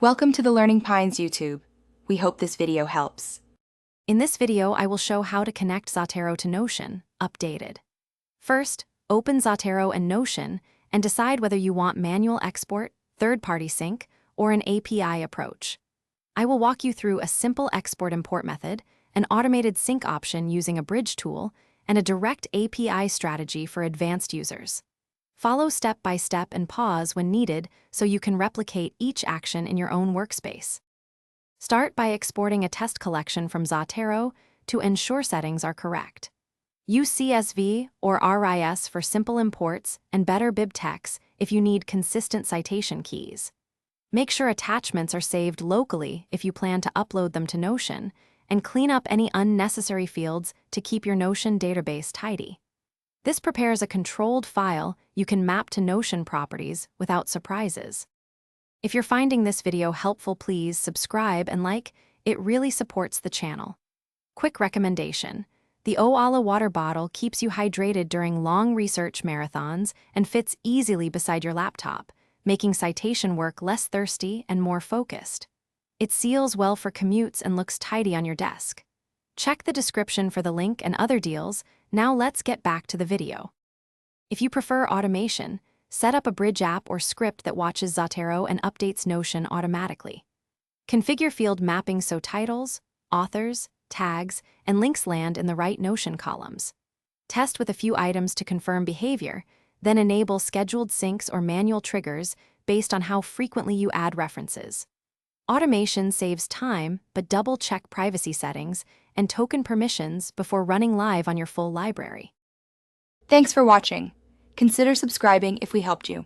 Welcome to the Learning Pines YouTube. We hope this video helps. In this video, I will show how to connect Zotero to Notion, updated. First, open Zotero and Notion and decide whether you want manual export, third-party sync, or an API approach. I will walk you through a simple export-import method, an automated sync option using a bridge tool, and a direct API strategy for advanced users. Follow step by step and pause when needed so you can replicate each action in your own workspace. Start by exporting a test collection from Zotero to ensure settings are correct. Use CSV or RIS for simple imports and better BibTeX if you need consistent citation keys. Make sure attachments are saved locally if you plan to upload them to Notion, and clean up any unnecessary fields to keep your Notion database tidy. This prepares a controlled file you can map to Notion properties without surprises. If you're finding this video helpful, please subscribe and like. It really supports the channel. Quick recommendation: the Oala water bottle keeps you hydrated during long research marathons and fits easily beside your laptop, making citation work less thirsty and more focused. It seals well for commutes and looks tidy on your desk. Check the description for the link and other deals. Now let's get back to the video. If you prefer automation, set up a bridge app or script that watches Zotero and updates Notion automatically. Configure field mapping so titles, authors, tags, and links land in the right Notion columns. Test with a few items to confirm behavior, then enable scheduled syncs or manual triggers based on how frequently you add references. Automation saves time, but double-check privacy settings and token permissions before running live on your full library. Thanks for watching. Consider subscribing if we helped you.